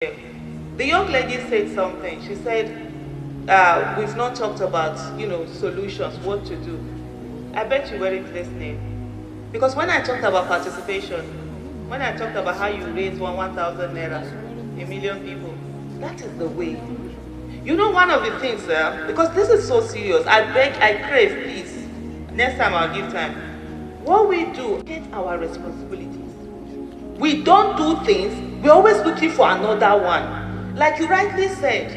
The young lady said something. She said, we've not talked about, solutions, what to do. I bet you weren't listening. Because when I talked about participation, when I talked about how you raise 1,000 naira, a million people, that is the way. You know, one of the things, because this is so serious, I crave, please, next time I'll give time. What we do, get our responsibilities. We don't do things, we're always looking for another one. Like you rightly said,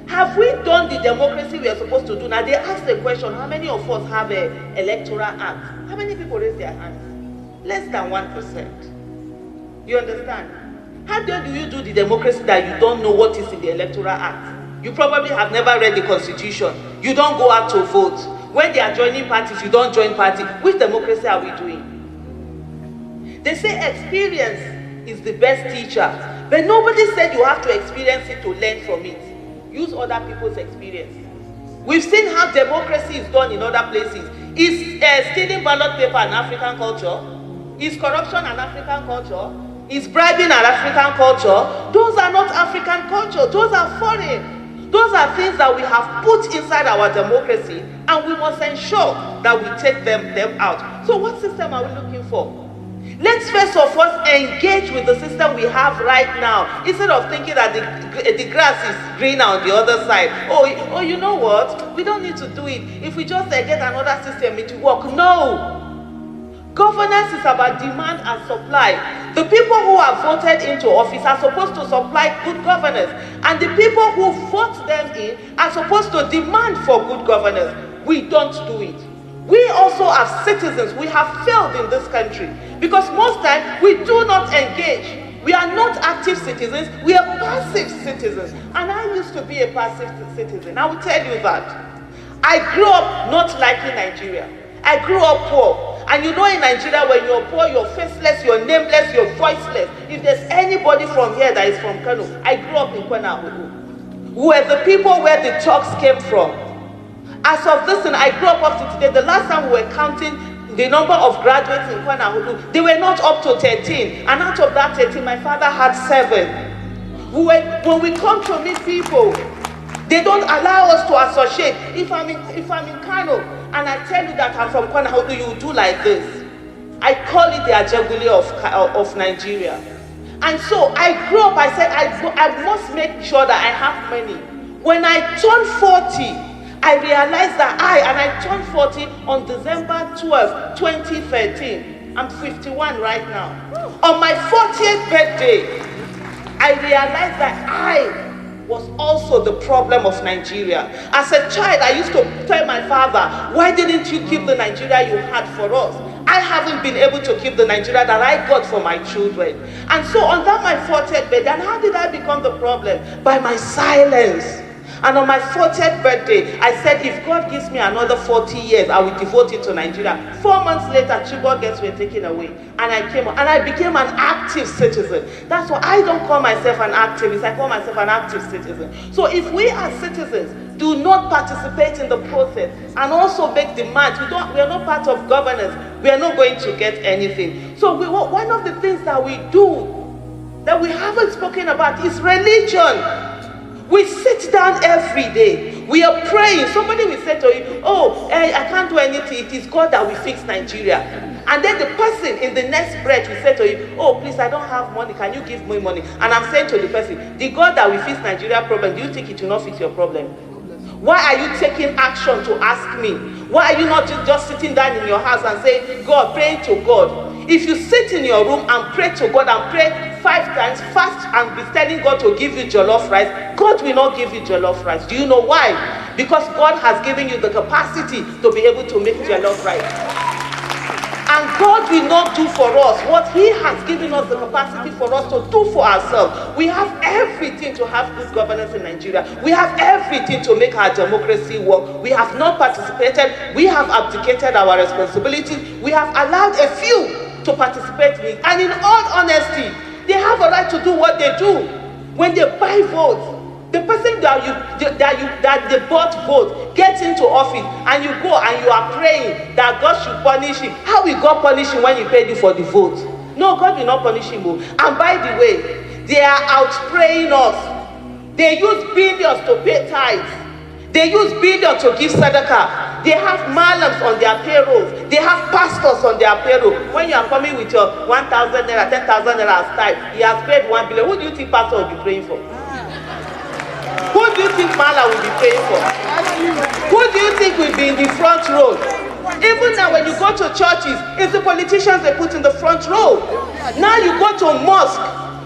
have we done the democracy we are supposed to do? Now they ask the question, how many of us have an electoral act? How many people raise their hands? Less than 1%. You understand? How do you do the democracy that you don't know what is in the electoral act? You probably have never read the constitution. You don't go out to vote. When they are joining parties, you don't join party. Which democracy are we doing? They say experience is the best teacher, but nobody said you have to experience it to learn from it. Use other people's experience. We've seen how democracy is done in other places. Is stealing ballot paper an African culture? Is corruption an African culture? Is bribing an African culture? Those are not African culture. Those are foreign. Those are things that we have put inside our democracy, and we must ensure that we take them out. So what system are we looking for? Let's first of all engage with the system we have right now, instead of thinking that the grass is greener on the other side. Oh, you know what? We don't need to do it. If we just get another system, it will work. No. Governance is about demand and supply. The people who are voted into office are supposed to supply good governance, and the people who vote them in are supposed to demand for good governance. We don't do it. We also as citizens, we have failed in this country because most times we do not engage. We are not active citizens, we are passive citizens. And I used to be a passive citizen. I will tell you that. I grew up not liking Nigeria. I grew up poor. And you know, in Nigeria, when you're poor, you're faceless, you're nameless, you're voiceless. If there's anybody from here that is from Kano, I grew up in Kwena, where the people where the talks came from. As of this, and I grew up to today, the last time we were counting the number of graduates in Kwena, they were not up to 13. And out of that 13, my father had 7. When we come to meet people, they don't allow us to associate. If I'm in Kano and I tell you that I'm from Kwena, how do you do like this? I call it the Ajaguli of Nigeria. And so I grew up, I said, I must make sure that I have money. When I turned 40, I realized that I turned 40 on December 12, 2013. I'm 51 right now. On my 40th birthday, I realized that I was also the problem of Nigeria. As a child, I used to tell my father, why didn't you keep the Nigeria you had for us? I haven't been able to keep the Nigeria that I got for my children. And so on that my 40th birthday, and how did I become the problem? By my silence. And on my 40th birthday, I said, if God gives me another 40 years, I will devote it to Nigeria. 4 months later, Chibok gets were taken away. And I came and I became an active citizen. That's why I don't call myself an activist, I call myself an active citizen. So if we as citizens do not participate in the process and also make demands, we are not part of governance, we are not going to get anything. So one of the things that we do that we haven't spoken about is religion. We sit down every day. We are praying. Somebody will say to you, I can't do anything. It is God that will fix Nigeria. And then the person in the next breath will say to you, please, I don't have money. Can you give me money? And I'm saying to the person, the God that will fix Nigeria problem, do you think it will not fix your problem? Why are you taking action to ask me? Why are you not just sitting down in your house and saying, God, praying to God? If you sit in your room and pray to God and pray 5 times, fast and be telling God to give you jollof rice, God will not give you jollof rice. Do you know why? Because God has given you the capacity to be able to make jollof rice. And God will not do for us what He has given us the capacity for us to do for ourselves. We have everything to have good governance in Nigeria. We have everything to make our democracy work. We have not participated. We have abdicated our responsibilities. We have allowed a few to participate in it. And in all honesty, they have a right to do what they do. When they buy votes, the person that they bought vote gets into office, and you go and you are praying that God should punish him. How will God punish him when he paid you for the vote? No, God will not punish him. And by the way, They are outpraying us. They use billions to pay tithes. They use billions to give sadaqah. They have malams on their payrolls. They have pastors on their payroll. When you are coming with your 1,000 naira, 10,000 naira as tithe, he has paid 1 billion. Who do you think pastor will be praying for? Who do you think Mala will be praying for? Who do you think will be in the front row? Even now when you go to churches, it's the politicians they put in the front row. Now you go to mosque.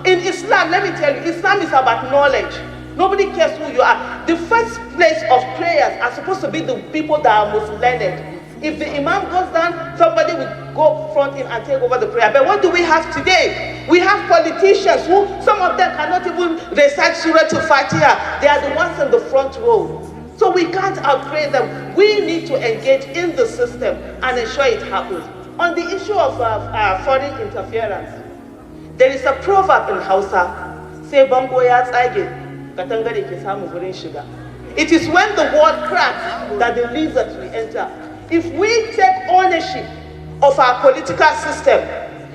In Islam, let me tell you, Islam is about knowledge. Nobody cares who you are. The first place of prayers are supposed to be the people that are most learned. If the imam goes down, somebody will go front in and take over the prayer. But what do we have today? We have politicians who, some of them cannot even recite Surah Al-Fatiha. They are the ones in the front row. So we can't outpray them. We need to engage in the system and ensure it happens. On the issue of foreign interference, there is a proverb in Hausa, say bango ya tsage, katanga da ke samu gurin shiga. It is when the word cracks that the lizards will enter. If we take ownership of our political system,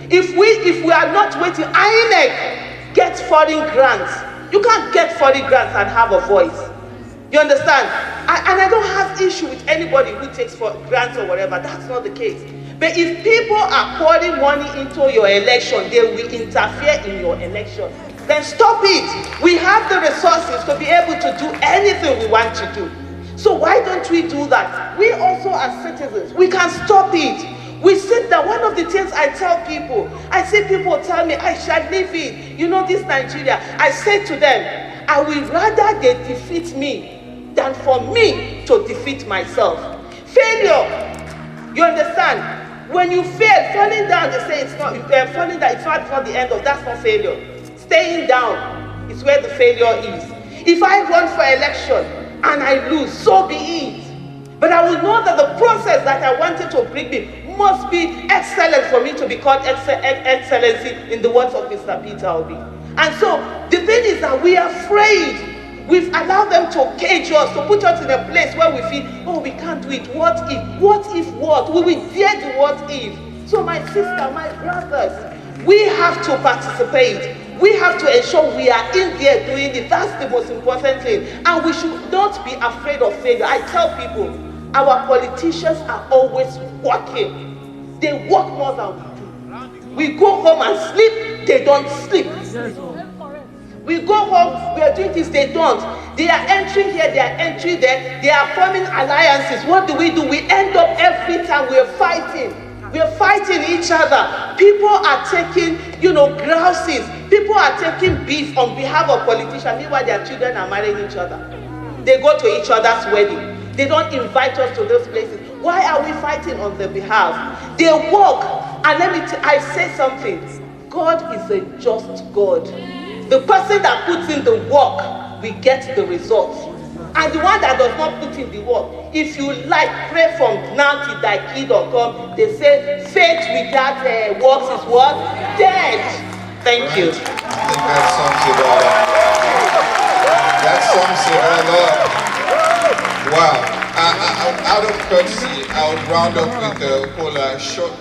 if we are not waiting, INEC gets foreign grants. You can't get foreign grants and have a voice. You understand? And I don't have issue with anybody who takes for grants or whatever. That's not the case. But if people are pouring money into your election, they will interfere in your election. Then stop it. We have the resources to be able to do anything we want to do. So why don't we do that? We also as citizens, we can stop it. We sit down. One of the things I tell people, I see people tell me, Aisha, leave it. You know this Nigeria. I say to them, I will rather they defeat me than for me to defeat myself. Failure, you understand? When you fail, falling down, they say it's not, falling down, it's not the end of, that's not failure. Staying down is where the failure is. If I run for election, and I lose, so be it. But I will know that the process that I wanted to bring me must be excellent for me to be called excellency in the words of Mr. Peter Obi. And so the thing is that we are afraid. We've allowed them to cage us, to put us in a place where we feel, oh, we can't do it. What if? What if what? We will dare do what if. So my sister, my brothers, we have to participate. We have to ensure we are in there doing it. That's the most important thing. And we should not be afraid of failure. I tell people, our politicians are always working. They work more than we do. We go home and sleep, they don't sleep. We go home, we are doing this, they don't. They are entering here, they are entering there. They are forming alliances. What do? We end up every time we are fighting. We are fighting each other. People are taking, grouses. People are taking beef on behalf of politicians. Meanwhile, their children are marrying each other. They go to each other's wedding. They don't invite us to those places. Why are we fighting on their behalf? They walk. And I say something. God is a just God. The person that puts in the work, we get the results. And the one that does not put in the work, if you like, pray from now till thy kingdom come. They say faith without works is what? Dead. Thank you. I think that sums it all up. That sums it all up. Wow. Out of courtesy, I would round up with a whole short